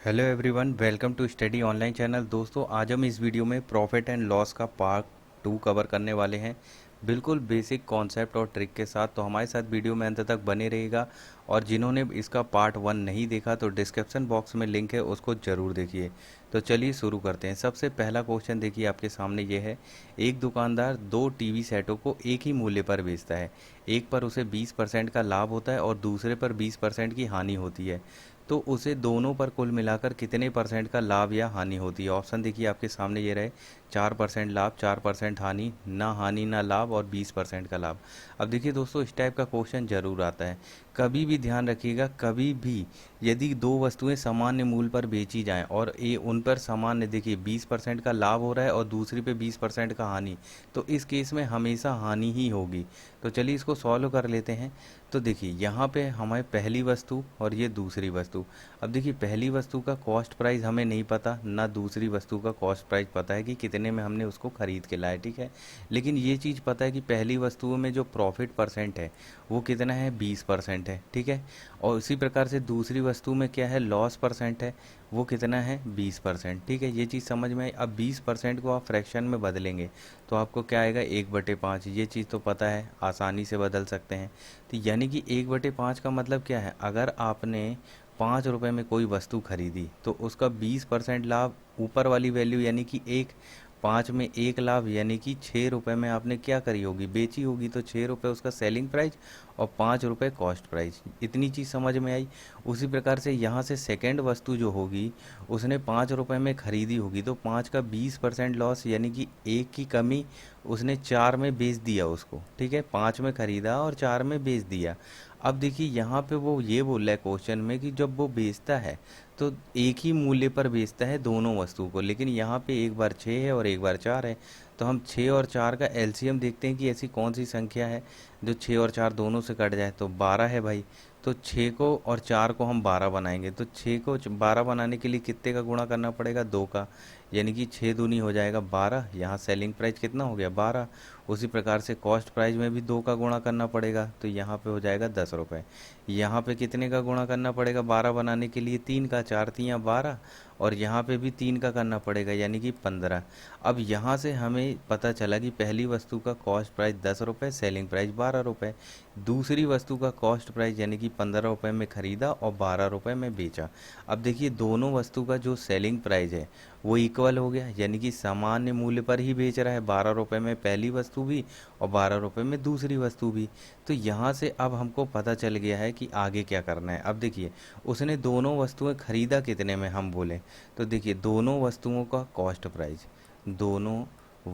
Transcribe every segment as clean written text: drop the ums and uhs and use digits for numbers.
Hello everyone, welcome to study online channel. दोस्तों, आज हम इस वीडियो में प्रॉफिट एंड लॉस का पार्ट 2 कवर करने वाले हैं, बिल्कुल बेसिक कॉन्सेप्ट और ट्रिक के साथ। तो हमारे साथ वीडियो में अंत तक बने रहेगा। और जिन्होंने इसका पार्ट 1 नहीं देखा तो डिस्क्रिप्शन बॉक्स में लिंक है, उसको ज़रूर देखिए। तो चलिए शुरू करते हैं। सबसे पहला क्वेश्चन देखिए, आपके सामने ये है। एक दुकानदार दो टीवी सेटों को एक ही मूल्य पर बेचता है। एक पर उसे 20% का लाभ होता है और दूसरे पर 20% की हानि होती है। तो उसे दोनों पर कुल मिलाकर कितने परसेंट का लाभ या हानि होती है? ऑप्शन देखिए आपके सामने ये रहे। 4% लाभ, 4% हानि ना लाभ और 20% का लाभ। अब देखिए दोस्तों, इस टाइप का क्वेश्चन जरूर आता है। कभी भी ध्यान रखिएगा, कभी भी यदि दो वस्तुएं सामान्य मूल्य पर बेची जाएं और ये उन पर सामान्य, देखिए 20% का लाभ हो रहा है और दूसरी पे 20% का हानि, तो इस केस में हमेशा हानि ही होगी। तो चलिए इसको सॉल्व कर लेते हैं। तो देखिए यहाँ पे हमें पहली वस्तु और ये दूसरी वस्तु। अब देखिए पहली वस्तु का कॉस्ट प्राइस हमें नहीं पता, ना दूसरी वस्तु का कॉस्ट प्राइस पता है कि कितने में हमने उसको खरीद के लाया, ठीक है। लेकिन ये चीज़ पता है कि पहली वस्तुओं में जो प्रॉफिट परसेंट है वो कितना है, 20% है, ठीक है। और उसी प्रकार से दूसरी वस्तु में क्या है, लॉस परसेंट है, वो कितना है, 20%, ठीक है। ये चीज़ समझ में आई। अब 20% को आप फ्रैक्शन में बदलेंगे तो आपको क्या आएगा, 1/5। ये चीज़ तो पता है, आसानी से बदल सकते हैं। तो यानी कि 1/5 का मतलब क्या है, अगर आपने 5 रुपये में कोई वस्तु खरीदी तो उसका 20% लाभ, ऊपर वाली वैल्यू यानी कि एक, 5 में एक लाभ यानी कि 6 रुपये में आपने क्या करी होगी, बेची होगी। तो 6 रुपये उसका सेलिंग प्राइस और 5 रुपये कॉस्ट प्राइस। इतनी चीज़ समझ में आई। उसी प्रकार से यहाँ से सेकेंड वस्तु जो होगी, उसने 5 रुपये में खरीदी होगी तो 5 का 20% लॉस यानी कि एक की कमी, उसने 4 में बेच दिया उसको, ठीक है। 5 में खरीदा और 4 में बेच दिया। अब देखिए यहाँ पे वो ये बोल रहा है क्वेश्चन में कि जब वो बेचता है तो एक ही मूल्य पर बेचता है दोनों वस्तु को, लेकिन यहाँ पे एक बार 6 है और एक बार 4 है। तो हम 6 और 4 का एलसीएम देखते हैं कि ऐसी कौन सी संख्या है जो 6 और 4 दोनों से कट जाए। तो 12 है भाई। तो 6 को और 4 को हम 12 बनाएंगे तो 6 को 12 बनाने के लिए कितने का गुणा करना पड़ेगा, 2 का। यानी कि 6 दूनी हो जाएगा 12। यहाँ सेलिंग प्राइस कितना हो गया, 12। उसी प्रकार से कॉस्ट प्राइस में भी 2 का गुणा करना पड़ेगा तो यहाँ पे हो जाएगा 10 रुपये। यहाँ पे कितने का गुणा करना पड़ेगा 12 बनाने के लिए, 3 का, 4 तियाँ 12। और यहाँ पे भी 3 का करना पड़ेगा यानी कि 15। अब यहाँ से हमें पता चला कि पहली वस्तु का कॉस्ट प्राइस 10 रुपये, सेलिंग प्राइस 12 रुपये। दूसरी वस्तु का कॉस्ट प्राइस यानी कि 15 रुपये में खरीदा और 12 रुपये में बेचा। अब देखिए दोनों वस्तु का जो सेलिंग प्राइस है वो इक्वल हो गया, यानी कि सामान्य मूल्य पर ही बेच रहा है, 12 रुपये में पहली वस्तु भी और 12 रुपये में दूसरी वस्तु भी। तो यहाँ से अब हमको पता चल गया है कि आगे क्या करना है। अब देखिए उसने दोनों वस्तुएं खरीदा कितने में, हम बोले तो देखिए दोनों वस्तुओं का कॉस्ट प्राइस, दोनों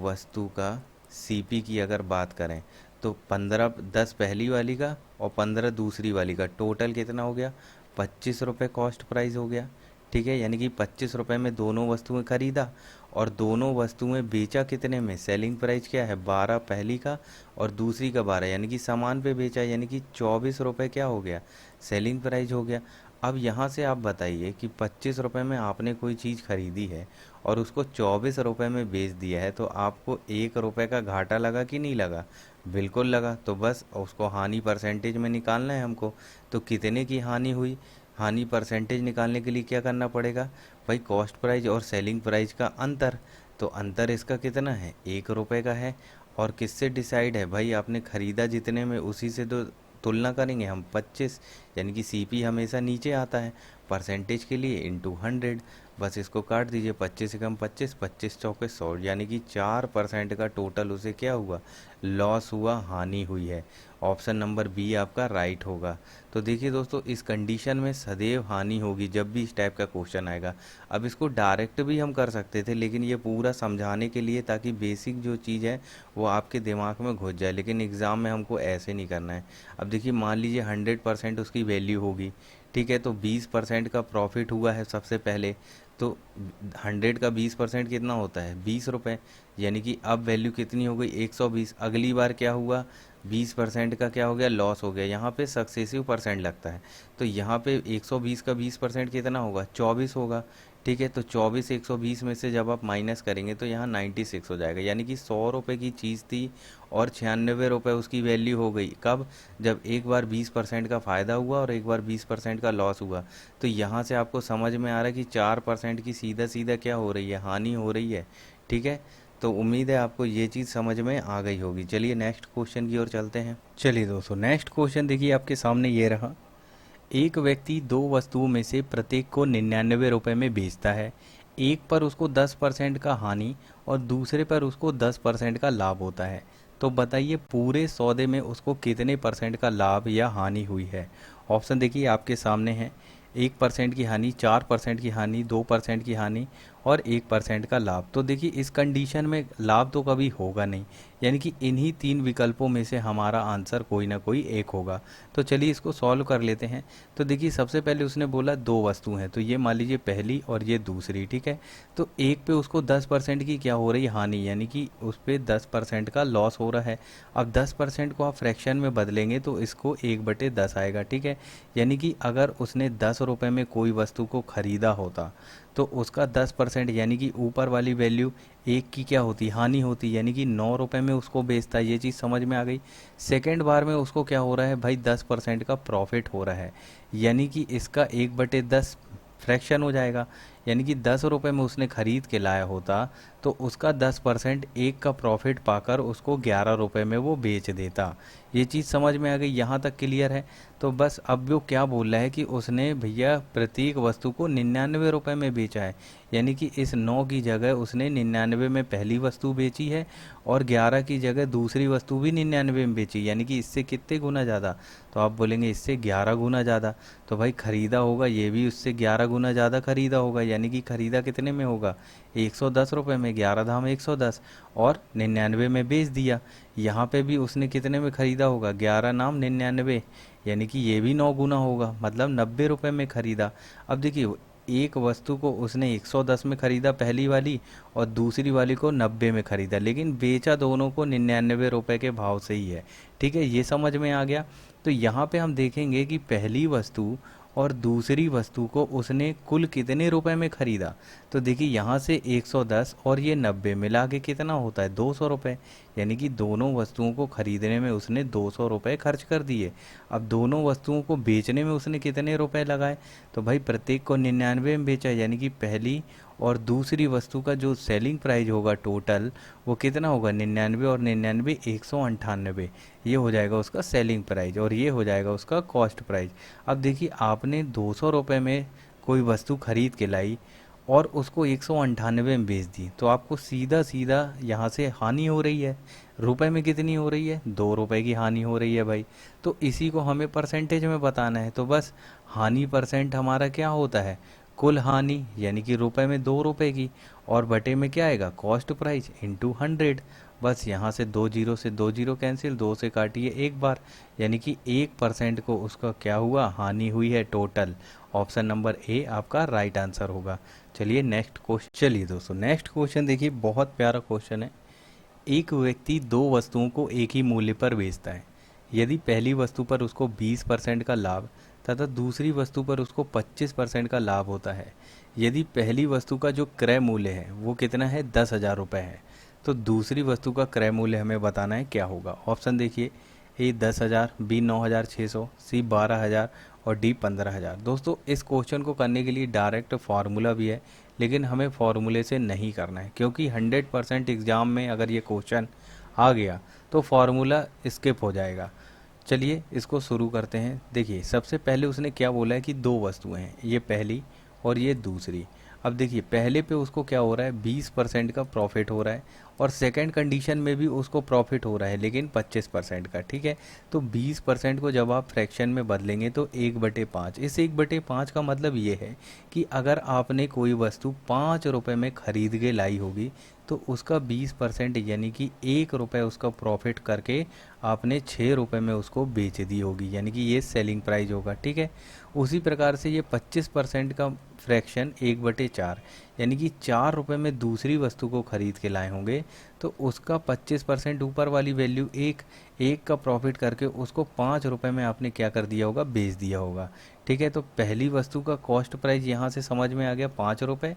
वस्तु का सीपी की अगर बात करें तो 15, 10 पहली वाली का और 15 दूसरी वाली का, टोटल कितना हो गया, 25 रुपये कॉस्ट प्राइस हो गया, ठीक है। यानी कि 25 रुपये में दोनों वस्तुएं खरीदा और दोनों वस्तुएं बेचा कितने में, सेलिंग प्राइस क्या है, 12 पहली का और दूसरी का 12, यानी कि सामान पे बेचा, यानी कि 24 रुपये क्या हो गया, सेलिंग प्राइस हो गया। अब यहाँ से आप बताइए कि 25 रुपये में आपने कोई चीज़ खरीदी है और उसको 24 रुपये में बेच दिया है, तो आपको 1 रुपये का घाटा लगा कि नहीं लगा, बिल्कुल लगा। तो बस उसको हानि परसेंटेज में निकालना है हमको। तो कितने की हानि हुई, हानि परसेंटेज निकालने के लिए क्या करना पड़ेगा भाई, कॉस्ट प्राइस और सेलिंग प्राइस का अंतर। तो अंतर इसका कितना है, 1 रुपये का है। और किससे डिसाइड है भाई, आपने खरीदा जितने में उसी से तो तुलना करेंगे हम, 25, यानी कि सीपी हमेशा नीचे आता है परसेंटेज के लिए, इंटू 100। बस इसको काट दीजिए, 25 से कम 25, 25 चौके 100, यानी कि 4% का टोटल उसे क्या हुआ, लॉस हुआ, हानि हुई है। ऑप्शन नंबर बी आपका राइट होगा। तो देखिए दोस्तों, इस कंडीशन में सदैव हानि होगी जब भी इस टाइप का क्वेश्चन आएगा। अब इसको डायरेक्ट भी हम कर सकते थे, लेकिन ये पूरा समझाने के लिए ताकि बेसिक जो चीज़ है वो आपके दिमाग में घुस जाए, लेकिन एग्ज़ाम में हमको ऐसे नहीं करना है। अब देखिए मान लीजिए 100% उसकी वैल्यू होगी, ठीक है। तो 20% का प्रॉफिट हुआ है सबसे पहले। तो 100 का 20% कितना होता है, 20 रुपये। यानी कि अब वैल्यू कितनी हो गई, 120। अगली बार क्या हुआ, 20% का क्या हो गया, लॉस हो गया। यहाँ पे सक्सेसिव परसेंट लगता है, तो यहाँ पे 120 का 20% कितना होगा, 24 होगा, ठीक है। तो 24 120 में से जब आप माइनस करेंगे तो यहाँ 96 हो जाएगा, यानी कि 100 रुपये की चीज़ थी और 96 रुपये उसकी वैल्यू हो गई। कब? जब एक बार 20% का फ़ायदा हुआ और एक बार 20% का लॉस हुआ। तो यहाँ से आपको समझ में आ रहा है कि 4% की सीधा सीधा क्या हो रही है, हानि हो रही है। ठीक है। तो उम्मीद है आपको ये चीज़ समझ में आ गई होगी। चलिए नेक्स्ट क्वेश्चन की ओर चलते हैं। चलिए दोस्तों, नेक्स्ट क्वेश्चन देखिए आपके सामने ये रहा। एक व्यक्ति दो वस्तुओं में से प्रत्येक को 99 रुपये में बेचता है। एक पर उसको 10% का हानि और दूसरे पर उसको 10% का लाभ होता है। तो बताइए पूरे सौदे में उसको कितने परसेंट का लाभ या हानि हुई है। ऑप्शन देखिए आपके सामने है। 1% की हानि, 4% की हानि, 2% की हानि और 1% का लाभ। तो देखिए इस कंडीशन में लाभ तो कभी होगा नहीं, यानी कि इन्हीं तीन विकल्पों में से हमारा आंसर कोई ना कोई एक होगा। तो चलिए इसको सॉल्व कर लेते हैं। तो देखिए सबसे पहले उसने बोला दो वस्तु हैं, तो ये मान लीजिए पहली और ये दूसरी। ठीक है। तो एक पे उसको 10% की क्या हो रही है, हानि, यानी कि उस पर 10% का लॉस हो रहा है। अब 10% को आप फ्रैक्शन में बदलेंगे तो इसको 1/10 आएगा। ठीक है। यानी कि अगर उसने 10 रुपये में कोई वस्तु को खरीदा होता तो उसका 10% यानी कि ऊपर वाली वैल्यू एक की क्या होती, हानि होती, यानी कि 9 रुपये में उसको बेचता। ये चीज़ समझ में आ गई। सेकेंड बार में उसको क्या हो रहा है भाई, 10% का प्रॉफिट हो रहा है, यानी कि इसका 1/10 फ्रैक्शन हो जाएगा। यानी कि 10 रुपये में उसने खरीद के लाया होता तो उसका 10% एक का प्रॉफिट पाकर उसको 11 रुपये में वो बेच देता। ये चीज़ समझ में आ गई, यहाँ तक क्लियर है। तो बस अब वो क्या बोल रहा है कि उसने भैया प्रत्येक वस्तु को 99 रुपये में बेचा है, यानी कि इस 9 की जगह उसने 99 में पहली वस्तु बेची है और 11 की जगह दूसरी वस्तु भी 99 में बेची, यानी कि इससे कितने गुना ज़्यादा। तो आप बोलेंगे इससे 11 गुना ज़्यादा। तो भाई खरीदा होगा ये भी उससे 11 गुना ज़्यादा खरीदा होगा, यानी कि खरीदा कितने में होगा, 110 रुपये में। 11 धाम 110 और 99 में बेच दिया। यहाँ पे भी उसने कितने में खरीदा होगा, 11 नाम 99, यानी कि ये भी 9 गुना होगा, मतलब 90 रुपये में खरीदा। अब देखिए एक वस्तु को उसने 110 में खरीदा पहली वाली और दूसरी वाली को 90 में खरीदा, लेकिन बेचा दोनों को 99 रुपये के भाव से ही है। ठीक है, ये समझ में आ गया। तो यहाँ पे हम देखेंगे कि पहली वस्तु और दूसरी वस्तु को उसने कुल कितने रुपए में खरीदा। तो देखिए यहाँ से 110 और ये 90 मिला के कितना होता है, 200 रुपये, यानी कि दोनों वस्तुओं को खरीदने में उसने 200 रुपये खर्च कर दिए। अब दोनों वस्तुओं को बेचने में उसने कितने रुपए लगाए, तो भाई प्रत्येक को 99 में बेचा, यानी कि पहली और दूसरी वस्तु का जो सेलिंग प्राइस होगा टोटल वो कितना होगा, 99 और 99 198, ये हो जाएगा उसका सेलिंग प्राइस और ये हो जाएगा उसका कॉस्ट प्राइस। अब देखिए आपने 200 रुपये में कोई वस्तु खरीद के लाई और उसको 198 में बेच दी, तो आपको सीधा सीधा यहाँ से हानि हो रही है। रुपए में कितनी हो रही है, 2 रुपये की हानि हो रही है भाई। तो इसी को हमें परसेंटेज में बताना है। तो बस हानि परसेंट हमारा क्या होता है, कुल हानि, यानी कि रुपए में 2 रुपये की और बटे में क्या आएगा, कॉस्ट प्राइस इंटू 100। बस यहाँ से 2 जीरो से 2 जीरो कैंसिल, 2 से काटिए एक बार, यानी कि 1% को उसका क्या हुआ, हानि हुई है टोटल। ऑप्शन नंबर ए आपका राइट आंसर होगा। चलिए नेक्स्ट क्वेश्चन। चलिए दोस्तों नेक्स्ट क्वेश्चन देखिए, बहुत प्यारा क्वेश्चन है। एक व्यक्ति दो वस्तुओं को एक ही मूल्य पर बेचता है। यदि पहली वस्तु पर उसको 20% का लाभ तथा दूसरी वस्तु पर उसको 25% का लाभ होता है, यदि पहली वस्तु का जो क्रय मूल्य है वो कितना है, 10,000 रुपये है, तो दूसरी वस्तु का क्रय मूल्य हमें बताना है क्या होगा। ऑप्शन देखिए, ए 10,000, बी 9,600, सी 12,000 और डी 15,000। दोस्तों इस क्वेश्चन को करने के लिए डायरेक्ट फार्मूला भी है, लेकिन हमें फार्मूले से नहीं करना है, क्योंकि 100% एग्ज़ाम में अगर ये क्वेश्चन आ गया तो फार्मूला स्किप हो जाएगा। चलिए इसको शुरू करते हैं। देखिए सबसे पहले उसने क्या बोला है कि दो वस्तुएं हैं, ये पहली और ये दूसरी। अब देखिए पहले पे उसको क्या हो रहा है, 20% का प्रॉफिट हो रहा है और सेकंड कंडीशन में भी उसको प्रॉफिट हो रहा है, लेकिन 25% का। ठीक है, तो 20% को जब आप फ्रैक्शन में बदलेंगे तो 1/5। इस 1/5 का मतलब ये है कि अगर आपने कोई वस्तु 5 रुपये में खरीद के लाई होगी तो उसका 20% यानी कि 1 रुपये उसका प्रॉफिट करके आपने 6 रुपये में उसको बेच दी होगी, यानी कि ये सेलिंग प्राइस होगा। ठीक है, उसी प्रकार से ये 25% का फ्रैक्शन 1/4 यानी कि 4 रुपये में दूसरी वस्तु को खरीद के लाए होंगे, तो उसका 25% ऊपर वाली वैल्यू एक एक का प्रॉफिट करके उसको 5 रुपये में आपने क्या कर दिया होगा, बेच दिया होगा। ठीक है, तो पहली वस्तु का कॉस्ट प्राइस यहाँ से समझ में आ गया 5 रुपये,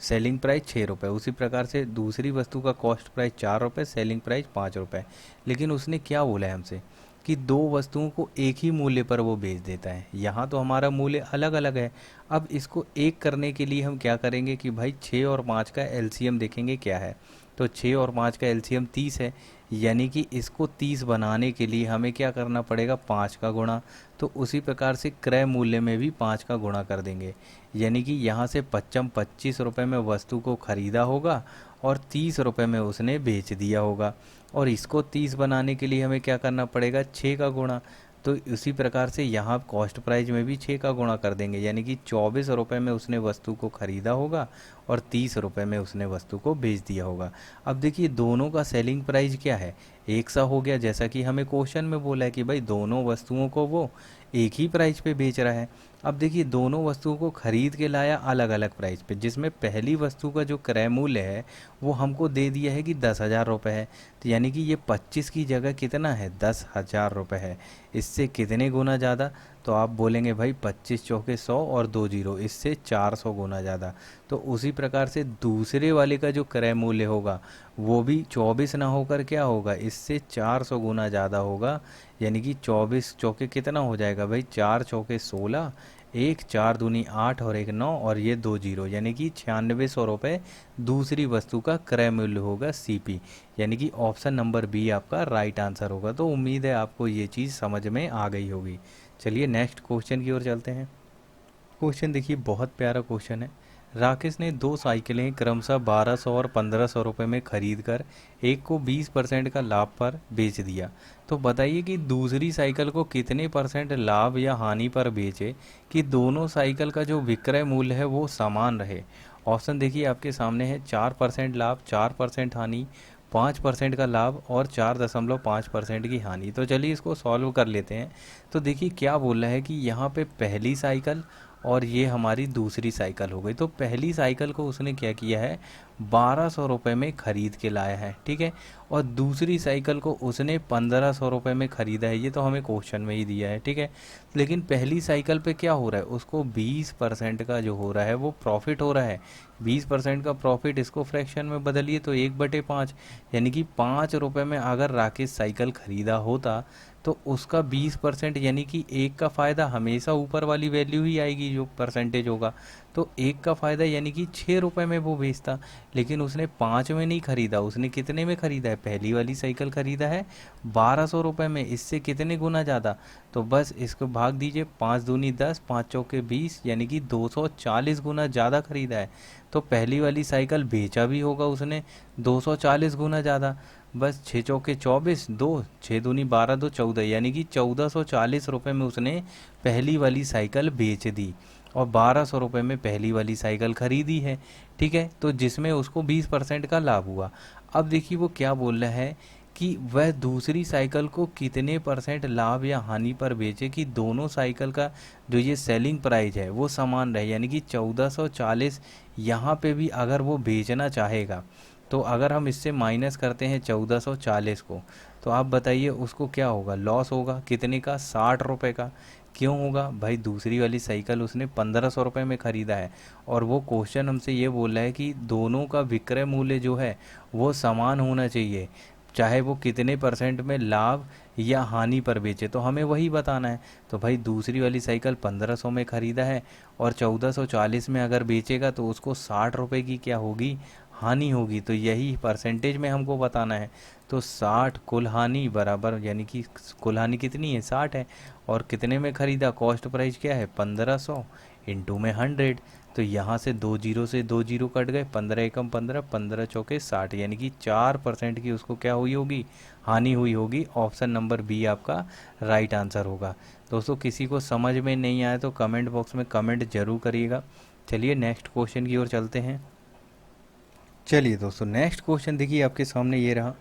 सेलिंग प्राइस 6 रुपये। उसी प्रकार से दूसरी वस्तु का कॉस्ट प्राइस 4 रुपये, सेलिंग प्राइस 5 रुपये। लेकिन उसने क्या बोला है हमसे कि दो वस्तुओं को एक ही मूल्य पर वो बेच देता है। यहाँ तो हमारा मूल्य अलग अलग है। अब इसको एक करने के लिए हम क्या करेंगे कि भाई 6 और 5 का एलसीएम देखेंगे क्या है। तो 6 और 5 का एलसीएम 30 है, यानी कि इसको 30 बनाने के लिए हमें क्या करना पड़ेगा, 5 का गुणा। तो उसी प्रकार से क्रय मूल्य में भी 5 का गुणा कर देंगे, यानी कि यहाँ से 25 रुपये में वस्तु को खरीदा होगा और 30 रुपये में उसने बेच दिया होगा। और इसको 30 बनाने के लिए हमें क्या करना पड़ेगा, 6 का गुणा। तो उसी प्रकार से यहाँ कॉस्ट प्राइस में भी 6 का गुणा कर देंगे, यानी कि 24 रुपये में उसने वस्तु को खरीदा होगा और 30 रुपये में उसने वस्तु को बेच दिया होगा। अब देखिए दोनों का सेलिंग प्राइस क्या है, एक सा हो गया, जैसा कि हमें क्वेश्चन में बोला है कि भाई दोनों वस्तुओं को वो एक ही प्राइस पे बेच रहा है। अब देखिए दोनों वस्तुओं को खरीद के लाया अलग अलग प्राइस पे, जिसमें पहली वस्तु का जो क्रय मूल्य है वो हमको दे दिया है कि 10,000 रुपये है। तो यानी कि ये 25 की जगह कितना है, 10,000 रुपये है। इससे कितने गुना ज़्यादा, तो आप बोलेंगे भाई 25 चौके 100 और 2 जीरो, इससे 400 गुना ज़्यादा। तो उसी प्रकार से दूसरे वाले का जो क्रय मूल्य होगा वो भी 24 ना होकर क्या होगा, इससे 400 गुना ज़्यादा होगा। यानी कि 24 चौके कितना हो जाएगा भाई, 4 चौके 16, एक 4 दूनी 8 और एक 9 और ये 2 जीरो, यानी कि 9600 रुपये दूसरी वस्तु का क्रय मूल्य होगा सीपी। यानी कि ऑप्शन नंबर बी आपका राइट आंसर होगा। तो उम्मीद है आपको ये चीज़ समझ में आ गई होगी। चलिए नेक्स्ट क्वेश्चन की ओर चलते हैं। क्वेश्चन देखिए बहुत प्यारा क्वेश्चन है। राकेश ने दो साइकिलें क्रमशः 1200 और 1500 रुपये में खरीद कर एक को 20% का लाभ पर बेच दिया। तो बताइए कि दूसरी साइकिल को कितने परसेंट लाभ या हानि पर बेचे कि दोनों साइकिल का जो विक्रय मूल्य है वो समान रहे। ऑप्शन देखिए आपके सामने है, 4% लाभ, 4% हानि, 5% का लाभ और 4.5% की हानि। तो चलिए इसको सॉल्व कर लेते हैं। तो देखिए क्या बोल रहा है कि यहाँ पे पहली साइकिल और ये हमारी दूसरी साइकिल हो गई। तो पहली साइकिल को उसने क्या किया है, 1200 रुपये में ख़रीद के लाया है, ठीक है। और दूसरी साइकिल को उसने 1500 रुपये में ख़रीदा है, ये तो हमें क्वेश्चन में ही दिया है, ठीक है। लेकिन पहली साइकिल पे क्या हो रहा है, उसको 20% का जो हो रहा है वो प्रॉफिट हो रहा है। 20% का प्रॉफिट, इसको फ्रैक्शन में बदलिए तो 1/5, यानी कि 5 रुपये में अगर राकेश साइकिल ख़रीदा होता तो उसका 20% यानी कि एक का फ़ायदा हमेशा ऊपर वाली वैल्यू ही आएगी जो परसेंटेज होगा। तो एक का फ़ायदा यानी कि 6 रुपये में वो बेचता, लेकिन उसने 5 में नहीं ख़रीदा। उसने कितने में ख़रीदा है, पहली वाली साइकिल ख़रीदा है 1200 रुपये में, इससे कितने गुना ज़्यादा। तो बस इसको भाग दीजिए, 5 दूनी 10, 5 चौके 20, यानी कि 240 गुना ज़्यादा ख़रीदा है। तो पहली वाली साइकिल बेचा भी होगा उसने 240 गुना ज़्यादा। बस 6 चौके 24, 2 6 दूनी 12, 2 14, यानी कि 1440 रुपये में उसने पहली वाली साइकिल बेच दी और 1200 रुपये में पहली वाली साइकिल खरीदी है, ठीक है। तो जिसमें उसको 20% का लाभ हुआ। अब देखिए वो क्या बोल रहा है कि वह दूसरी साइकिल को कितने परसेंट लाभ या हानि पर बेचे कि दोनों साइकिल का जो ये सेलिंग प्राइस है वो समान रहे, यानी कि 1440 यहाँ पे भी अगर वो बेचना चाहेगा तो अगर हम इससे माइनस करते हैं 1440 को, तो आप बताइए उसको क्या होगा, लॉस होगा कितने का, 60 रुपये का। क्यों होगा भाई, दूसरी वाली साइकिल उसने 1500 रुपये में ख़रीदा है और वो क्वेश्चन हमसे ये बोल रहा है कि दोनों का विक्रय मूल्य जो है वो समान होना चाहिए, चाहे वो कितने परसेंट में लाभ या हानि पर बेचे, तो हमें वही बताना है। तो भाई दूसरी वाली साइकिल 1500 में ख़रीदा है और 1440 में अगर बेचेगा तो उसको 60 रुपये की क्या होगी, हानि होगी। तो यही परसेंटेज में हमको बताना है। तो 60 कुल हानि बराबर, यानी कि कुल हानि कितनी है, 60 है। और कितने में ख़रीदा, कॉस्ट प्राइस क्या है 1500 इंटू में 100। तो यहाँ से 2 जीरो से 2 जीरो कट गए, 15 एकम 15, 15 चौके 60, यानी कि 4% की उसको क्या हुई होगी, हानि हुई होगी। ऑप्शन नंबर बी आपका राइट आंसर होगा। दोस्तों किसी को समझ में नहीं आया तो कमेंट बॉक्स में कमेंट जरूर करिएगा। चलिए नेक्स्ट क्वेश्चन की ओर चलते हैं। चलिए दोस्तों नेक्स्ट क्वेश्चन देखिए आपके सामने ये रहा।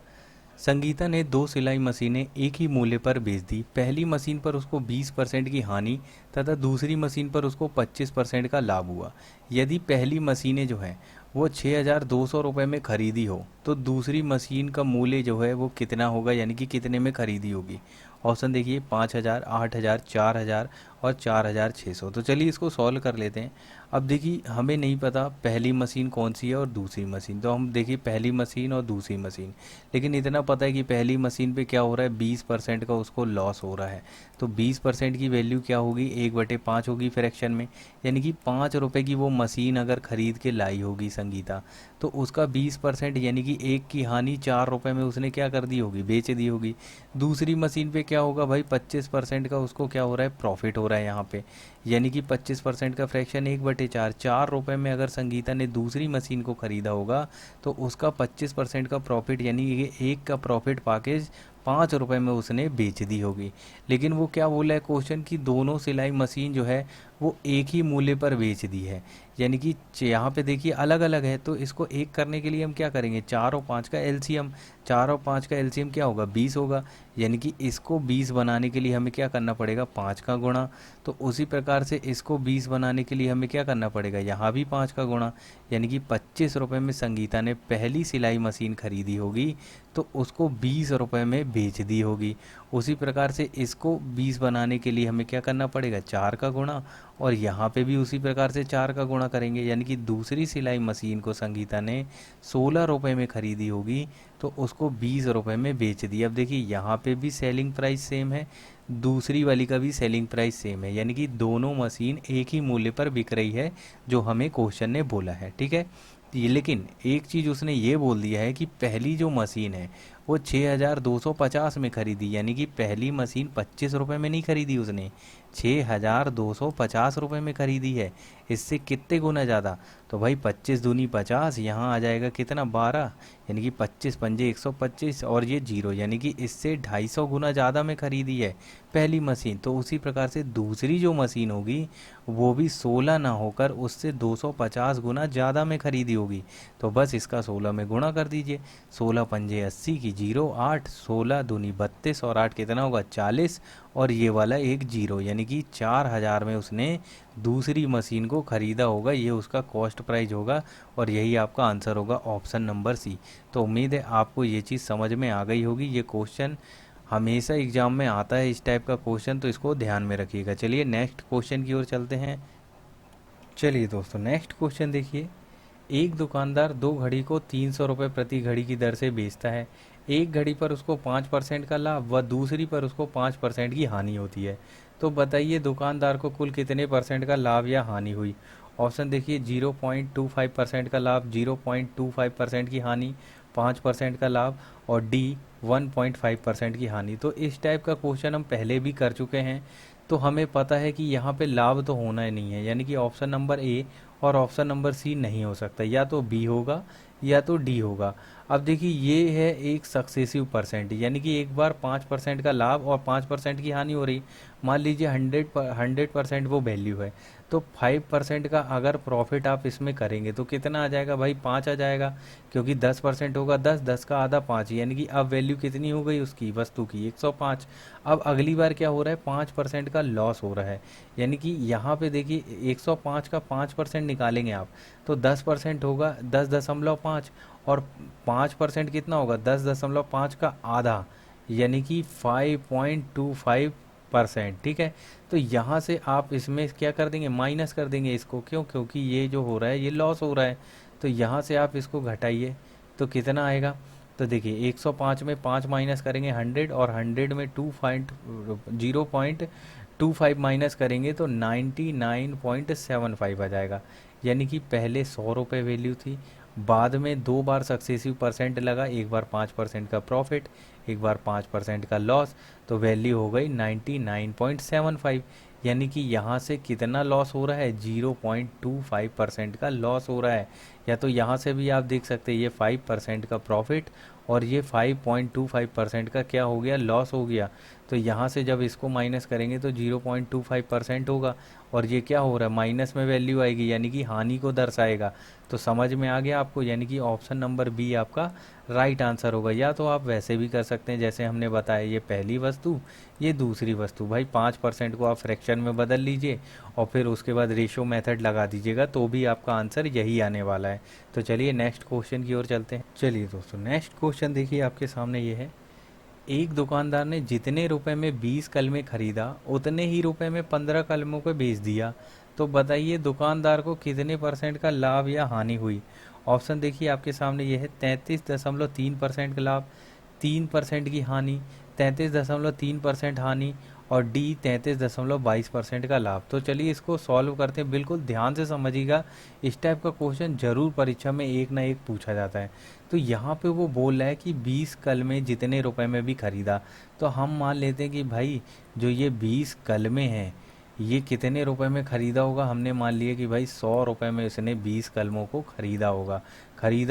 संगीता ने दो सिलाई मशीनें एक ही मूल्य पर बेच दी। पहली मशीन पर उसको 20% की हानि तथा दूसरी मशीन पर उसको 25% का लाभ हुआ। यदि पहली मशीनें जो हैं वो 6,200 रुपये में खरीदी हो तो दूसरी मशीन का मूल्य जो है वो कितना होगा, यानी कि कितने में खरीदी होगी। ऑप्शन देखिए 5,000, 8,000, 4,000 और 4,600। तो चलिए इसको सॉल्व कर लेते हैं। अब देखिए हमें नहीं पता पहली मशीन कौन सी है और दूसरी मशीन, तो हम देखिए पहली मशीन और दूसरी मशीन, लेकिन इतना पता है कि पहली मशीन पे क्या हो रहा है, 20% का उसको लॉस हो रहा है। तो 20% की वैल्यू क्या होगी, 1/5 होगी फ्रैक्शन में, यानी कि 5 रुपये की वो मशीन अगर ख़रीद के लाई होगी संगीता, तो उसका 20% यानी कि एक की हानि 4 रुपये में उसने क्या कर दी होगी, बेच दी होगी। दूसरी मशीन पे क्या होगा भाई, 25% का उसको क्या हो रहा है, प्रॉफिट हो रहा है यहाँ पे, यानी कि 25% का फ्रैक्शन 1/4, 4 रुपये में अगर संगीता ने दूसरी मशीन को ख़रीदा होगा तो उसका 25% का प्रॉफिट यानी ये एक का प्रॉफिट पैकेज 5 रुपये में उसने बेच दी होगी। लेकिन वो क्या बोला है क्वेश्चन की दोनों सिलाई मशीन जो है वो एक ही मूल्य पर बेच दी है, यानी कि यहाँ पे देखिए अलग अलग है। तो इसको एक करने के लिए हम क्या करेंगे, 4 और 5 का एलसीएम, 4 और 5 का एलसीएम क्या होगा, 20 होगा, यानी कि इसको 20 बनाने के लिए हमें क्या करना पड़ेगा, 5 का गुणा। तो उसी प्रकार से इसको 20 बनाने के लिए हमें क्या करना पड़ेगा, यहाँ भी 5 का गुणा, यानी कि 25 रुपये में संगीता ने पहली सिलाई मशीन खरीदी होगी तो उसको 20 रुपये में बेच दी होगी। उसी प्रकार से इसको 20 बनाने के लिए हमें क्या करना पड़ेगा, 4 का गुणा, और यहाँ पे भी उसी प्रकार से 4 का गुणा करेंगे, यानी कि दूसरी सिलाई मशीन को संगीता ने 16 रुपये में ख़रीदी होगी तो उसको 20 रुपये में बेच दी। अब देखिए यहाँ पे भी सेलिंग प्राइस सेम है, दूसरी वाली का भी सेलिंग प्राइस सेम है, यानी कि दोनों मशीन एक ही मूल्य पर बिक रही है जो हमें क्वेश्चन ने बोला है, ठीक है। ये लेकिन एक चीज़ उसने ये बोल दिया है कि पहली जो मशीन है वो 6,250 में खरीदी, यानी कि पहली मशीन 25 रुपये में नहीं खरीदी उसने, 6,250 रुपये में खरीदी है। इससे कितने गुना ज़्यादा, तो भाई 25 दूनी 50, यहाँ आ जाएगा कितना 12, यानी कि 25 पंजे 125 और ये जीरो, यानी कि इससे 250 गुना ज़्यादा में खरीदी है पहली मशीन। तो उसी प्रकार से दूसरी जो मशीन होगी वो भी 16 ना होकर उससे 250 गुना ज़्यादा में खरीदी होगी। तो बस इसका 16 में गुणा कर दीजिए, 16 पंजे 80 की जीरो 8, 16 दूनी 32 और 8 कितना होगा 40, और ये वाला एक जीरो, यानी कि 4,000 में उसने दूसरी मशीन को ख़रीदा होगा। ये उसका कॉस्ट प्राइस होगा और यही आपका आंसर होगा ऑप्शन नंबर सी। तो उम्मीद है आपको ये चीज़ समझ में आ गई होगी। ये क्वेश्चन हमेशा एग्जाम में आता है इस टाइप का क्वेश्चन, तो इसको ध्यान में रखिएगा। चलिए नेक्स्ट क्वेश्चन की ओर चलते हैं। चलिए दोस्तों नेक्स्ट क्वेश्चन देखिए, एक दुकानदार दो घड़ी को 300 रुपये प्रति घड़ी की दर से बेचता है। एक घड़ी पर उसको 5% का लाभ व दूसरी पर उसको 5% की हानि होती है। तो बताइए दुकानदार को कुल कितने परसेंट का लाभ या हानि हुई। ऑप्शन देखिए 0.25% का लाभ, 0.25% की हानि, 5% का लाभ और डी 1.5% की हानि। तो इस टाइप का क्वेश्चन हम पहले भी कर चुके हैं, तो हमें पता है कि यहाँ पे लाभ तो होना ही नहीं है, यानी कि ऑप्शन नंबर ए और ऑप्शन नंबर सी नहीं हो सकता, या तो बी होगा या तो डी होगा। अब देखिए ये है एक सक्सेसिव परसेंट, यानी कि एक बार 5% का लाभ और 5% की हानि हो रही। मान लीजिए 100% वो वैल्यू है, तो 5% का अगर प्रॉफिट आप इसमें करेंगे तो कितना आ जाएगा भाई, 5 आ जाएगा, क्योंकि 10% होगा 10, 10 का आधा 5, यानी कि अब वैल्यू कितनी हो गई उसकी वस्तु की, 105। अब अगली बार क्या हो रहा है, 5% का लॉस हो रहा है, यानी कि यहाँ पे देखिए 105 का 5% निकालेंगे आप तो 10% होगा 10.5, और 5% कितना होगा 10.5 का आधा, यानी कि 5.25%, ठीक है। तो यहाँ से आप इसमें क्या कर देंगे, माइनस कर देंगे इसको, क्यों, क्योंकि ये जो हो रहा है ये लॉस हो रहा है। तो यहाँ से आप इसको घटाइए तो कितना आएगा, तो देखिए 105 में 5 माइनस करेंगे 100, और 100 में 0.25 माइनस करेंगे तो 99.75 आ जाएगा। यानी कि पहले 100 रुपये वैल्यू थी, बाद में दो बार सक्सेसिव परसेंट लगा, एक बार 5% का प्रॉफिट, एक बार 5% का लॉस, तो वैल्यू हो गई 99.75। यानी कि यहाँ से कितना लॉस हो रहा है, 0.25% का लॉस हो रहा है। या तो यहाँ से भी आप देख सकते हैं ये 5% का प्रॉफिट और ये 5.25% का क्या हो गया, लॉस हो गया। तो यहाँ से जब इसको माइनस करेंगे तो 0.25% होगा और ये क्या हो रहा है, माइनस में वैल्यू आएगी यानी कि हानि को दर्शाएगा। तो समझ में आ गया आपको, यानी कि ऑप्शन नंबर बी आपका राइट आंसर होगा। या तो आप वैसे भी कर सकते हैं जैसे हमने बताया, ये पहली वस्तु ये दूसरी वस्तु, भाई 5% को आप फ्रैक्शन में बदल लीजिए और फिर उसके बाद रेशो मेथड लगा दीजिएगा तो भी आपका आंसर यही आने वाला है। तो चलिए नेक्स्ट क्वेश्चन की ओर चलते हैं। चलिए दोस्तों नेक्स्ट क्वेश्चन देखिए आपके सामने ये है, एक दुकानदार ने जितने रुपए में 20 कलमे खरीदा उतने ही रुपए में 15 कलमों को बेच दिया। तो बताइए दुकानदार को कितने परसेंट का लाभ या हानि हुई। ऑप्शन देखिए आपके सामने ये है, 33.3% का लाभ, 3% की हानि, 33.3% हानि और डी 33.22% का लाभ। तो चलिए इसको सॉल्व करते हैं, बिल्कुल ध्यान से समझिएगा, इस टाइप का क्वेश्चन जरूर परीक्षा में एक ना एक पूछा जाता है। तो यहाँ पे वो बोल रहा है कि 20 कलमे जितने रुपए में भी खरीदा, तो हम मान लेते हैं कि भाई जो ये 20 कलमे हैं ये कितने रुपए में ख़रीदा होगा। हमने मान लिया कि भाई 100 रुपये में उसने 20 कलमों को ख़रीदा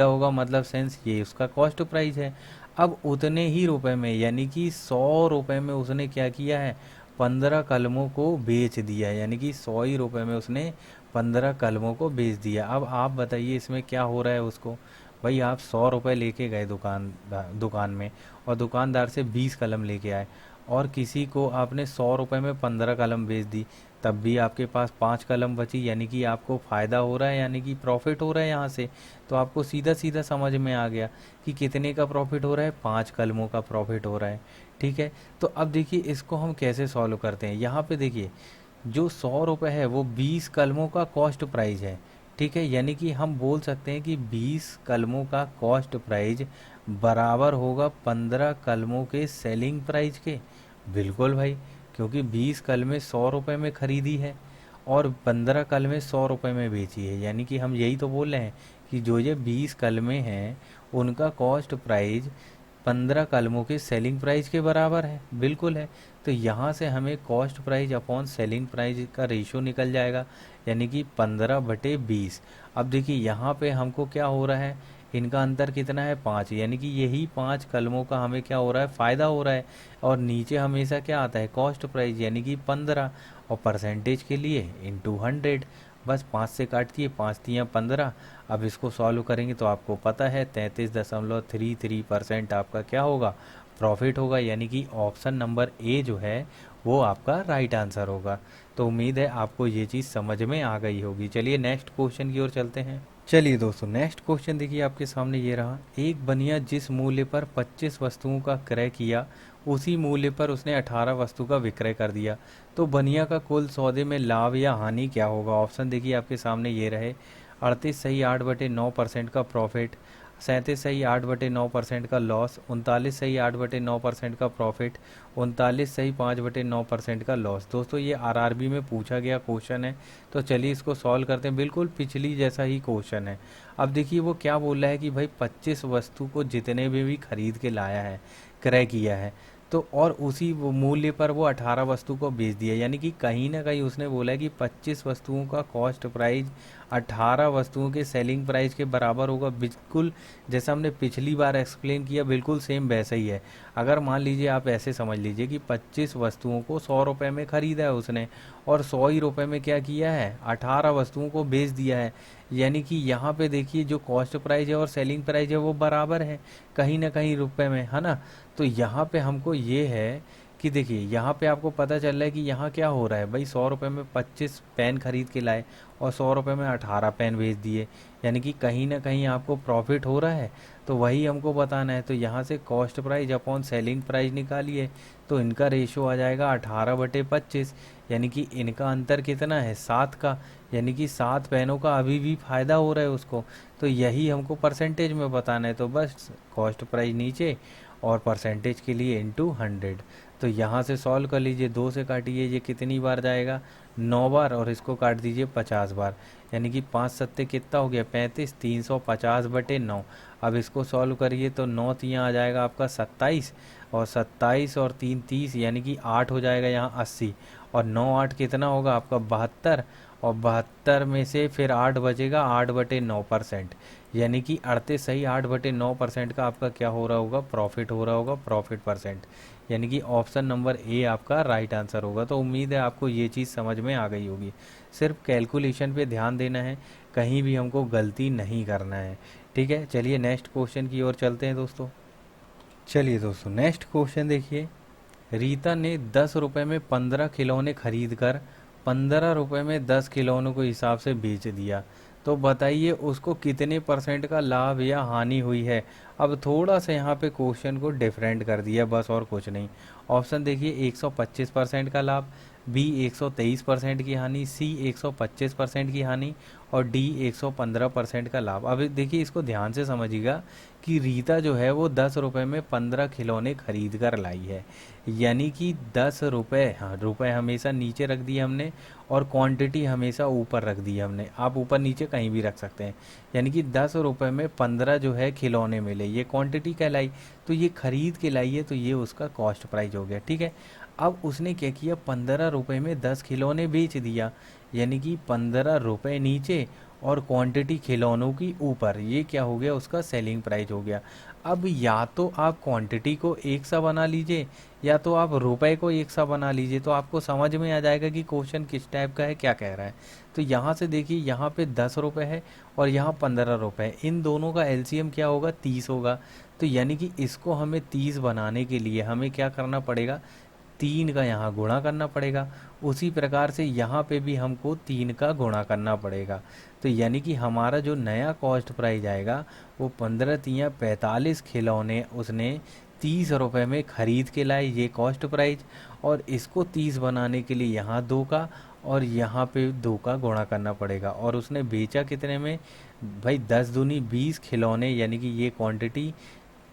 होगा मतलब सेंस ये उसका कॉस्ट प्राइस है। अब उतने ही रुपए में यानी कि 100 रुपये में उसने क्या किया है, 15 कलमों को बेच दिया, यानी कि 100 ही रुपये में उसने 15 कलमों को बेच दिया। अब आप बताइए इसमें क्या हो रहा है उसको। भाई आप 100 रुपये लेके गए दुकान में और दुकानदार से 20 कलम लेके आए और किसी को आपने 100 रुपये में 15 कलम बेच दी, तब भी आपके पास 5 कलम बची, यानी कि आपको फ़ायदा हो रहा है, यानी कि प्रॉफिट हो रहा है यहाँ से। तो आपको सीधा सीधा समझ में आ गया कि कितने का प्रॉफिट हो रहा है, 5 कलमों का प्रॉफिट हो रहा है। ठीक है, तो अब देखिए इसको हम कैसे सॉल्व करते हैं। यहाँ पे देखिए जो 100 रुपये है वो 20 कलमों का कॉस्ट प्राइस है। ठीक है, यानी कि हम बोल सकते हैं कि 20 कलमों का कॉस्ट प्राइस बराबर होगा 15 कलमों के सेलिंग प्राइस के। बिल्कुल भाई, क्योंकि 20 कलमें 100 रुपये में ख़रीदी है और 15 कलमें 100 रुपये में बेची है, यानी कि हम यही तो बोल रहे हैं कि जो ये 20 कलमें हैं उनका कॉस्ट प्राइस 15 कलमों के सेलिंग प्राइस के बराबर है। बिल्कुल है, तो यहाँ से हमें cost price upon selling price का रेशो निकल जाएगा, यानी कि 15/20। अब देखिए यहाँ पे हमको क्या हो रहा है, इनका अंतर कितना है, 5, यानी कि यही 5 कलमों का हमें क्या हो रहा है, फ़ायदा हो रहा है। और नीचे हमेशा क्या आता है, कॉस्ट प्राइस, यानी कि 15 और परसेंटेज के लिए इंटू 100। बस 5 से काट दिए, 5 तियाँ 15। अब इसको सॉल्व करेंगे तो आपको पता है 33.33% आपका क्या होगा, प्रॉफिट होगा, यानी कि ऑप्शन नंबर ए जो है वो आपका राइट आंसर होगा। तो उम्मीद है आपको ये चीज़ समझ में आ गई होगी। चलिए नेक्स्ट क्वेश्चन की ओर चलते हैं। चलिए दोस्तों नेक्स्ट क्वेश्चन देखिए आपके सामने ये रहा, एक बनिया जिस मूल्य पर 25 वस्तुओं का क्रय किया उसी मूल्य पर उसने 18 वस्तु का विक्रय कर दिया। तो बनिया का कुल सौदे में लाभ या हानि क्या होगा। ऑप्शन देखिए आपके सामने ये रहे, 38 सही 8/9% का प्रॉफिट, 37 सही 8/9% का लॉस, 39 सही 8/9% का प्रॉफिट, 39 सही 5/9% का लॉस। दोस्तों ये आरआरबी में पूछा गया क्वेश्चन है, तो चलिए इसको सॉल्व करते हैं। बिल्कुल पिछली जैसा ही क्वेश्चन है। अब देखिए वो क्या बोल रहा है कि भाई 25 वस्तु को जितने भी खरीद के लाया है, क्रय किया है, तो और उसी वो मूल्य पर वो 18 वस्तु को बेच दिया, यानी कि कहीं ना कहीं उसने बोला है कि 25 वस्तुओं का कॉस्ट प्राइस 18 वस्तुओं के सेलिंग प्राइस के बराबर होगा। बिल्कुल जैसा हमने पिछली बार एक्सप्लेन किया, बिल्कुल सेम वैसा ही है। अगर मान लीजिए आप ऐसे समझ लीजिए कि 25 वस्तुओं को 100 रुपये में ख़रीदा है उसने और 100 ही रुपये में क्या किया है, 18 वस्तुओं को बेच दिया है, यानी कि यहाँ पे देखिए जो कॉस्ट प्राइस है और सेलिंग प्राइस है वो बराबर है कहीं ना कहीं रुपए में, है ना। तो यहाँ पे हमको ये है कि देखिए यहाँ पे आपको पता चल रहा है कि यहाँ क्या हो रहा है, भाई 100 रुपये में 25 पेन खरीद के लाए और 100 रुपये में 18 पेन बेच दिए, यानी कि कहीं ना कहीं आपको प्रॉफिट हो रहा है। तो वही हमको बताना है, तो यहाँ से cost price upon selling price निकालिए, तो इनका रेशो आ जाएगा 18/25, यानी कि इनका अंतर कितना है, 7 का, यानी कि 7 पेनों का अभी भी फ़ायदा हो रहा है उसको। तो यही हमको परसेंटेज में बताना है, तो बस कॉस्ट प्राइस नीचे और परसेंटेज के लिए इंटू 100। तो यहाँ से सॉल्व कर लीजिए, 2 से काटिए, ये कितनी बार जाएगा, 9 बार, और इसको काट दीजिए 50 बार, यानी कि 5 सत्ते कितना हो गया, 35, 350/9। अब इसको सॉल्व करिए तो 9 तियाँ आ जाएगा आपका 27, और 27 और 3 30, यानी कि 8 हो जाएगा यहाँ 80, और 9 8 कितना होगा आपका 72, और 72 में से फिर 8 बचेगा, 8/9%, यानी कि 38 सही 8/9% का आपका क्या हो रहा होगा, प्रॉफिट हो रहा होगा, प्रॉफिट परसेंट, यानी कि ऑप्शन नंबर ए आपका राइट आंसर होगा। तो उम्मीद है आपको ये चीज़ समझ में आ गई होगी। सिर्फ कैलकुलेशन पे ध्यान देना है, कहीं भी हमको गलती नहीं करना है। ठीक है, चलिए नेक्स्ट क्वेश्चन की ओर चलते हैं दोस्तों। चलिए दोस्तों नेक्स्ट क्वेश्चन देखिए। रीता ने 10 रुपये में 15 खिलौने खरीद कर 15 रुपये में 10 खिलौनों को हिसाब से बेच दिया, तो बताइए उसको कितने परसेंट का लाभ या हानि हुई है। अब थोड़ा सा यहाँ पे क्वेश्चन को डिफरेंट कर दिया बस, और कुछ नहीं। ऑप्शन देखिए, 125% का लाभ, बी 123% की हानि, सी 125% की हानि, और डी 115% का लाभ। अब देखिए इसको ध्यान से समझिएगा कि रीता जो है वो 10 रुपये में 15 खिलौने खरीद कर लाई है, यानी कि 10 रुपये, हाँ रुपये हमेशा नीचे रख दिए हमने और क्वांटिटी हमेशा ऊपर रख दी है हमने। आप ऊपर नीचे कहीं भी रख सकते हैं, यानी कि 10 रुपये में 15 जो है खिलौने मिले, ये क्वांटिटी कहलाई। तो ये खरीद के लाई है, तो ये उसका कॉस्ट प्राइस हो गया। ठीक है, अब उसने क्या किया, 15 रुपये में 10 खिलौने बेच दिया, यानी कि 15 रुपये नीचे और क्वांटिटी खिलौनों की ऊपर, ये क्या हो गया, उसका सेलिंग प्राइस हो गया। अब या तो आप क्वांटिटी को एक सा बना लीजिए, या तो आप रुपए को एक सा बना लीजिए, तो आपको समझ में आ जाएगा कि क्वेश्चन किस टाइप का है, क्या कह रहा है। तो यहाँ से देखिए, यहाँ पे 10 रुपये है और यहाँ 15 रुपये, इन दोनों का एलसीएम क्या होगा, 30 होगा। तो यानी कि इसको हमें 30 बनाने के लिए हमें क्या करना पड़ेगा, 3 का यहाँ गुणा करना पड़ेगा। उसी प्रकार से यहाँ पे भी हमको 3 का गुणा करना पड़ेगा। तो यानी कि हमारा जो नया कॉस्ट प्राइस आएगा वो 15×3=45 खिलौने उसने 30 रुपये में ख़रीद के लाए, ये कॉस्ट प्राइस। और इसको 30 बनाने के लिए यहाँ 2 का और यहाँ पे 2 का गुणा करना पड़ेगा। और उसने बेचा कितने में भाई, 10 दूनी 20 खिलौने, यानी कि ये क्वांटिटी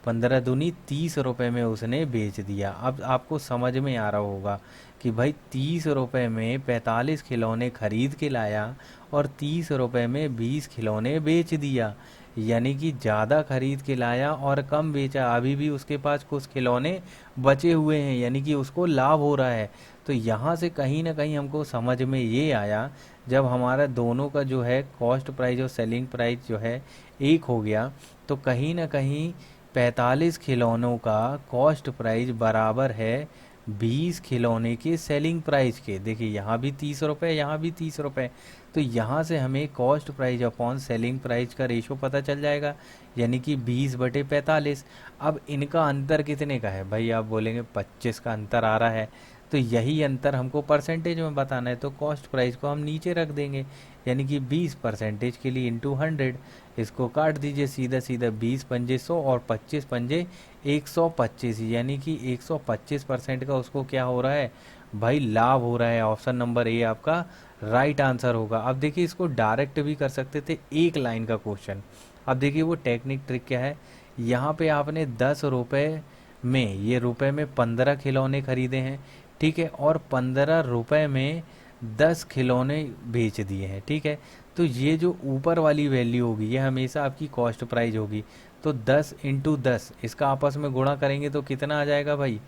15 दूनी 30 रुपये में उसने बेच दिया। अब आपको समझ में आ रहा होगा कि भाई 30 रुपये में 45 खिलौने खरीद के लाया और 30 रुपये में 20 खिलौने बेच दिया, यानी कि ज़्यादा खरीद के लाया और कम बेचा। अभी भी उसके पास कुछ खिलौने बचे हुए हैं, यानी कि उसको लाभ हो रहा है। तो यहाँ से कहीं ना कहीं हमको समझ में ये आया, जब हमारा दोनों का जो है कॉस्ट प्राइस और सेलिंग प्राइस जो है एक हो गया, तो कहीं ना कहीं 45 खिलौनों का कॉस्ट प्राइस बराबर है 20 खिलौने के सेलिंग प्राइस के। देखिए यहाँ भी 30 रुपये, यहाँ भी 30 रुपये। तो यहाँ से हमें cost price upon selling price का रेशो पता चल जाएगा, यानी कि 20/45। अब इनका अंतर कितने का है भाई, आप बोलेंगे 25 का अंतर आ रहा है। तो यही अंतर हमको परसेंटेज में बताना है, तो कॉस्ट प्राइस को हम नीचे रख देंगे, यानी कि 20% के लिए इंटू 100। इसको काट दीजिए सीधा सीधा, 20×5 100 और 25×5 125, यानी कि 125% का उसको क्या हो रहा है भाई, लाभ हो रहा है। ऑप्शन नंबर ए आपका राइट आंसर होगा। अब देखिए इसको डायरेक्ट भी कर सकते थे, एक लाइन का क्वेश्चन। अब देखिए वो टेक्निक ट्रिक क्या है, यहाँ पे आपने 10 रुपये में, ये रुपए में 15 खिलौने खरीदे हैं, ठीक है, और 15 रुपये में 10 खिलौने बेच दिए हैं, ठीक है। तो ये जो ऊपर वाली वैल्यू होगी ये हमेशा आपकी कॉस्ट प्राइस होगी। तो 10×10 इसका आपस में गुणा करेंगे तो कितना आ जाएगा भाई,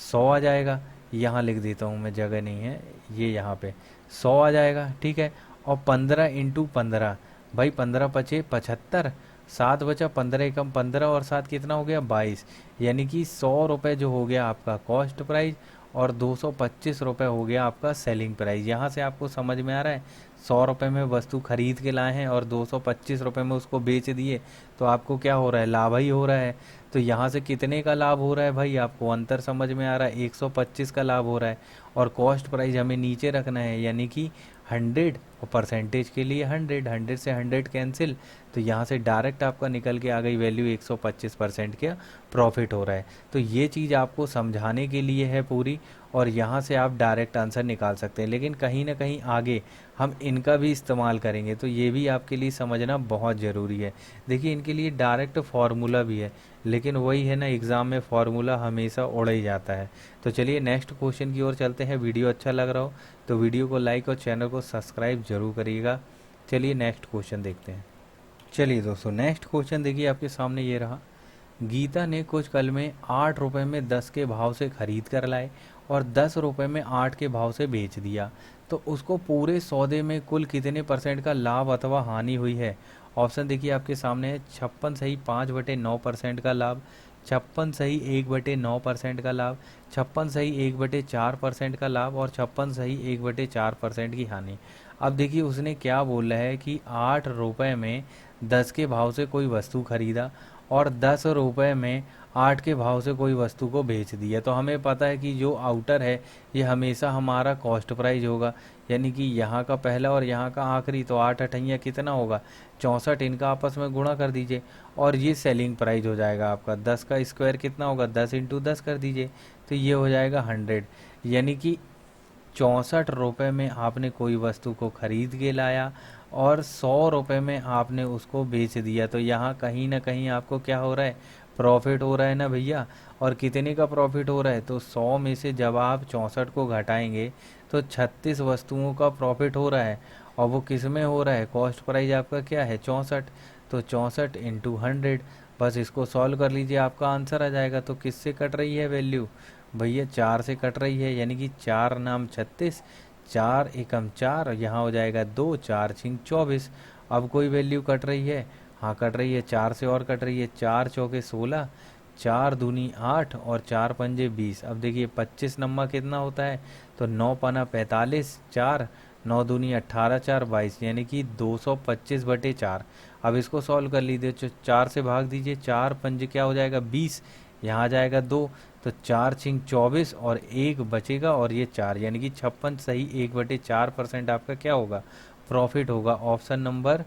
100 आ जाएगा। यहाँ लिख देता हूँ मैं, जगह नहीं है, ये यहाँ पे 100 आ जाएगा, ठीक है। और 15×15 भाई, 15×5=75, 7 बचा, 15 एकम 15 और 7 कितना हो गया, 22, यानी कि 100 रुपये जो हो गया आपका कॉस्ट प्राइस और 225 रुपये हो गया आपका सेलिंग प्राइस। यहाँ से आपको समझ में आ रहा है, 100 रुपये में वस्तु खरीद के लाए हैं और 225 रुपये में उसको बेच दिए, तो आपको क्या हो रहा है, लाभ ही हो रहा है। तो यहाँ से कितने का लाभ हो रहा है भाई, आपको अंतर समझ में आ रहा है, 125 का लाभ हो रहा है। और कॉस्ट प्राइस हमें नीचे रखना है, यानी कि 100, और परसेंटेज के लिए 100, 100 से 100 कैंसिल, तो यहाँ से डायरेक्ट आपका निकल के आ गई वैल्यू, 125% का प्रॉफिट हो रहा है। तो ये चीज़ आपको समझाने के लिए है पूरी, और यहाँ से आप डायरेक्ट आंसर निकाल सकते हैं। लेकिन कहीं ना कहीं आगे हम इनका भी इस्तेमाल करेंगे, तो ये भी आपके लिए समझना बहुत ज़रूरी है। देखिए इनके लिए डायरेक्ट फार्मूला भी है, लेकिन वही है ना, एग्ज़ाम में फार्मूला हमेशा उड़ ही जाता है। तो चलिए नेक्स्ट क्वेश्चन की ओर चलते हैं। वीडियो अच्छा लग रहा हो तो वीडियो को लाइक और चैनल को सब्सक्राइब जरूर करिएगा। चलिए नेक्स्ट क्वेश्चन देखते हैं। चलिए दोस्तों नेक्स्ट क्वेश्चन देखिए आपके सामने ये रहा। गीता ने कुछ कलमें 8 रुपये में 10 के भाव से खरीद कर लाए और 10 रुपये में 8 के भाव से बेच दिया, तो उसको पूरे सौदे में कुल कितने परसेंट का लाभ अथवा हानि हुई है। ऑप्शन देखिए आपके सामने है, 56 सही 5/9% का लाभ, 56 सही 1/9% का लाभ, 56 सही 1/4% का लाभ और 56 सही 1/4% की हानि। अब देखिए उसने क्या बोला है कि 8 रुपये में 10 के भाव से कोई वस्तु खरीदा और 10 रुपये में 8 के भाव से कोई वस्तु को बेच दिया। तो हमें पता है कि जो आउटर है ये हमेशा हमारा कॉस्ट प्राइस होगा, यानी कि यहाँ का पहला और यहाँ का आखिरी, तो 8 अठैया कितना होगा 64, इनका आपस में गुणा कर दीजिए और ये सेलिंग प्राइस हो जाएगा आपका। 10 का स्क्वायर कितना होगा 10 इंटू 10 कर दीजिए, तो ये हो जाएगा 100, यानी कि 64 रुपये में आपने कोई वस्तु को खरीद के लाया और 100 रुपये में आपने उसको बेच दिया। तो यहाँ कहीं ना कहीं आपको क्या हो रहा है, प्रॉफिट हो रहा है ना भैया। और कितने का प्रॉफिट हो रहा है, तो 100 में से जब आप 64 को घटाएंगे तो 36 वस्तुओं का प्रॉफिट हो रहा है। और वो किस में हो रहा है, कॉस्ट प्राइस आपका क्या है 64, तो 64 इंटू 100, बस इसको सॉल्व कर लीजिए आपका आंसर आ जाएगा। तो किससे कट रही है वैल्यू भैया, 4 से कट रही है, यानी कि 4 नाम 36, 4 एकम 4, यहाँ हो जाएगा 2, 4 छिंग 24। अब कोई वैल्यू कट रही है, हाँ कट रही है, 4 से और कट रही है, 4 चौके 16, 4 दूनी 8 और 4 पंजे 20। अब देखिए 25 नम्मा कितना होता है, तो 9 पना 45, 4 9 दूनी 18, 4 22, यानी कि 225/4। अब इसको सॉल्व कर लीजिए, 4 से भाग दीजिए, 4 पंजे क्या हो जाएगा 20, यहाँ आ जाएगा 2, तो 4 छिंग 24 और 1 बचेगा और ये 4, यानी कि 56 सही 1/4% आपका क्या होगा, प्रॉफिट होगा। ऑप्शन नंबर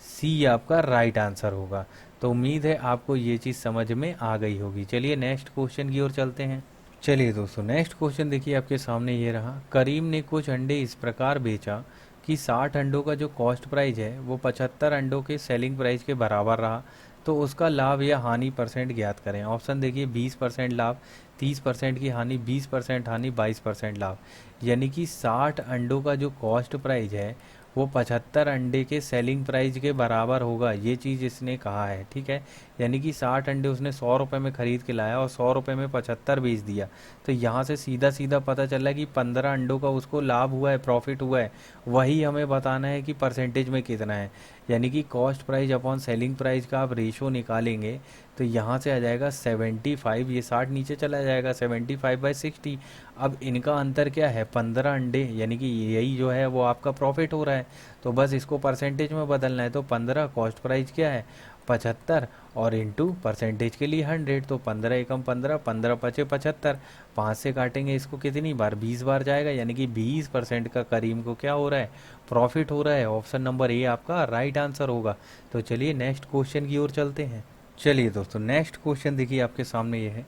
सी आपका राइट आंसर होगा। तो उम्मीद है आपको ये चीज़ समझ में आ गई होगी। चलिए नेक्स्ट क्वेश्चन की ओर चलते हैं। चलिए दोस्तों नेक्स्ट क्वेश्चन देखिए आपके सामने ये रहा। करीम ने कुछ अंडे इस प्रकार बेचा कि 60 अंडों का जो कॉस्ट प्राइस है वो 75 अंडों के सेलिंग प्राइस के बराबर रहा, तो उसका लाभ या हानि परसेंट ज्ञात करें। ऑप्शन देखिए 20% लाभ, 30% की हानि, 20% हानि, 22% लाभ। यानी कि 60 अंडों का जो कॉस्ट प्राइस है वो 75 अंडे के सेलिंग प्राइस के बराबर होगा, ये चीज़ इसने कहा है, ठीक है। यानी कि 60 अंडे उसने 100 रुपये में ख़रीद के लाया और 100 रुपये में 75 बेच दिया। तो यहाँ से सीधा सीधा पता चला कि 15 अंडों का उसको लाभ हुआ है, प्रॉफिट हुआ है। वही हमें बताना है कि परसेंटेज में कितना है, यानी कि cost price upon selling price का आप रेशो निकालेंगे तो यहाँ से आ जाएगा 75, ये 60 नीचे चला जाएगा, 75/60। अब इनका अंतर क्या है 15 अंडे, यानी कि यही जो है वो आपका प्रॉफिट हो रहा है। तो बस इसको परसेंटेज में बदलना है, तो 15 कॉस्ट प्राइस क्या है 75 और इंटू परसेंटेज के लिए 100, तो 15 एकम 15, 15 पचे 75, 5 से काटेंगे इसको कितनी बार 20 बार जाएगा, यानी कि 20% का करीम को क्या हो रहा है, प्रॉफिट हो रहा है। ऑप्शन नंबर ए आपका राइट आंसर होगा। तो चलिए नेक्स्ट क्वेश्चन की ओर चलते हैं। चलिए दोस्तों नेक्स्ट क्वेश्चन देखिए आपके सामने ये है।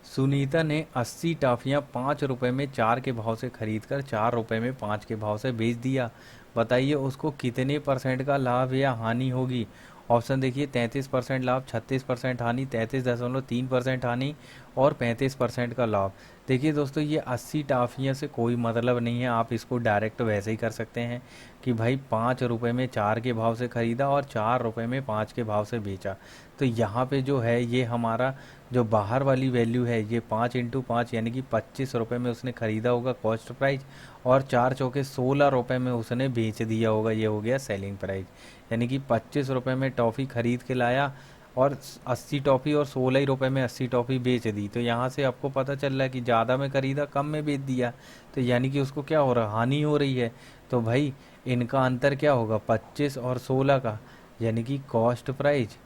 सुनीता ने 80 टॉफियाँ 5 रुपये में 4 के भाव से खरीद कर 4 रुपये में 5 के भाव से बेच दिया, बताइए उसको कितने परसेंट का लाभ या हानि होगी। ऑप्शन देखिए 33% लाभ, 36% हानि, 33.3% हानि और 35% का लाभ। देखिए दोस्तों ये 80 टाफियों से कोई मतलब नहीं है, आप इसको डायरेक्ट वैसे ही कर सकते हैं कि भाई 5 रुपये में 4 के भाव से ख़रीदा और 4 रुपये में 5 के भाव से बेचा। तो यहाँ पे जो है ये हमारा जो बाहर वाली वैल्यू है ये 5 इंटू 5 यानी कि 25 रुपये में उसने ख़रीदा होगा कॉस्ट प्राइस, और 4 चौके 16 रुपये में उसने बेच दिया होगा, ये हो गया सेलिंग प्राइस। यानी कि 25 रुपये में टॉफ़ी ख़रीद के लाया और 80 टॉफ़ी और 16 ही रुपये में 80 टॉफ़ी बेच दी। तो यहाँ से आपको पता चल रहा है कि ज़्यादा में ख़रीदा कम में बेच दिया, तो यानी कि उसको क्या हो रहा है, हानि हो रही है। तो भाई इनका अंतर क्या होगा 25 और 16 का, यानी कि cost price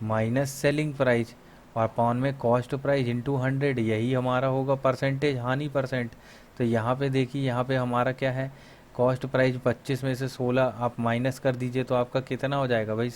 minus selling price और पाउन में कॉस्ट प्राइस इंटू 100, यही हमारा होगा परसेंटेज, हानि परसेंट। तो यहाँ पे देखिए यहाँ पे हमारा क्या है, कॉस्ट प्राइस 25 में से 16 आप माइनस कर दीजिए तो आपका कितना हो जाएगा भाई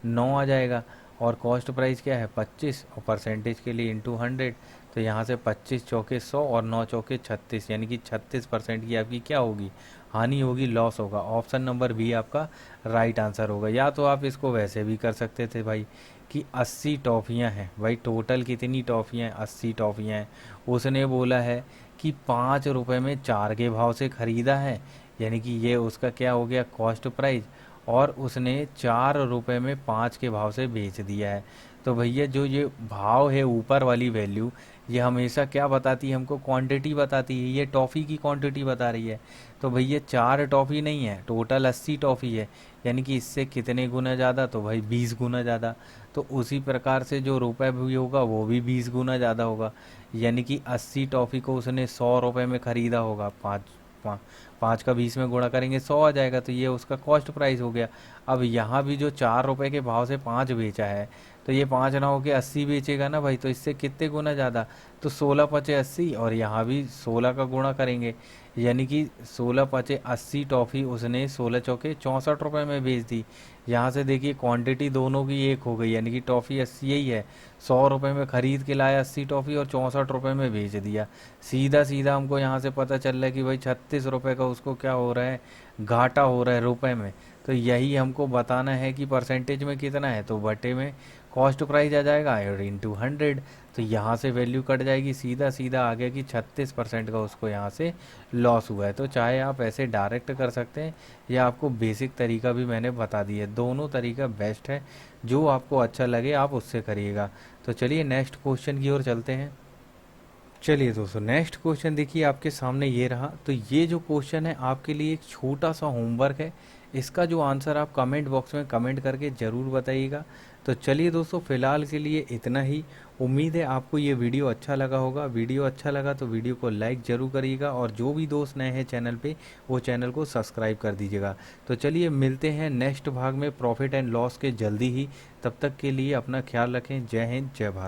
9 आ जाएगा, और कॉस्ट प्राइस क्या है 25 और परसेंटेज के लिए इंटू 100। तो यहाँ से 25 चौके 100 और 9 चौके 36, यानी कि 36% की आपकी क्या होगी, हानि होगी, लॉस होगा। ऑप्शन नंबर बी आपका राइट आंसर होगा। या तो आप इसको वैसे भी कर सकते थे भाई कि 80 टॉफ़ियाँ हैं, भाई टोटल कितनी टॉफ़ियाँ हैं 80 टॉफ़ियाँ हैं, उसने बोला है कि 5 रुपये में 4 के भाव से ख़रीदा है, यानी कि ये उसका क्या हो गया कॉस्ट प्राइस, और उसने 4 रुपये में 5 के भाव से बेच दिया है। तो भैया जो ये भाव है ऊपर वाली वैल्यू, ये हमेशा क्या बताती है हमको, क्वांटिटी बताती है। ये टॉफ़ी की क्वांटिटी बता रही है। तो भैया 4 टॉफ़ी नहीं है, टोटल 80 टॉफ़ी है। यानी कि इससे कितने गुना ज़्यादा, तो भाई 20 गुना ज़्यादा। तो उसी प्रकार से जो रुपए भी होगा वो भी 20 गुना ज़्यादा होगा। यानी कि 80 टॉफ़ी को उसने 100 रुपये में ख़रीदा होगा। पाँच पाँच पाँच का 20 में गुणा करेंगे 100 आ जाएगा, तो ये उसका कॉस्ट प्राइस हो गया। अब यहाँ भी जो 4 रुपये के भाव से 5 बेचा है, तो ये 5 ना होके 80 बेचेगा ना भाई, तो इससे कितने गुना ज़्यादा, तो 16 × 5 = 80। और यहाँ भी 16 का गुणा करेंगे, यानी कि 16 × 5 = 80 टॉफ़ी उसने 16 × 4 = 64 रुपये में बेच दी। यहाँ से देखिए क्वांटिटी दोनों की एक हो गई, यानी कि टॉफ़ी 80 यही है। 100 रुपये में ख़रीद के लाया 80 टॉफ़ी और 64 रुपये में बेच दिया। सीधा सीधा हमको यहाँ से पता चल रहा है कि भाई 36 रुपये का उसको क्या हो रहा है, घाटा हो रहा है रुपए में। तो यही हमको बताना है कि परसेंटेज में कितना है, तो बटे में कॉस्ट प्राइस आ जाएगा और इंटू 100। तो यहाँ से वैल्यू कट जाएगी, सीधा सीधा आ गया कि 36% का उसको यहाँ से लॉस हुआ है। तो चाहे आप ऐसे डायरेक्ट कर सकते हैं या आपको बेसिक तरीका भी मैंने बता दिया है, दोनों तरीका बेस्ट है। जो आपको अच्छा लगे आप उससे करिएगा। तो चलिए नेक्स्ट क्वेश्चन की ओर चलते हैं। चलिए दोस्तों, नेक्स्ट क्वेश्चन देखिए आपके सामने ये रहा। तो ये जो क्वेश्चन है आपके लिए एक छोटा सा होमवर्क है। इसका जो आंसर आप कमेंट बॉक्स में कमेंट करके ज़रूर बताइएगा। तो चलिए दोस्तों, फ़िलहाल के लिए इतना ही। उम्मीद है आपको ये वीडियो अच्छा लगा होगा। वीडियो अच्छा लगा तो वीडियो को लाइक ज़रूर करिएगा, और जो भी दोस्त नए हैं चैनल पे वो चैनल को सब्सक्राइब कर दीजिएगा। तो चलिए मिलते हैं नेक्स्ट भाग में प्रॉफिट एंड लॉस के जल्दी ही। तब तक के लिए अपना ख्याल रखें। जय हिंद, जय भारत।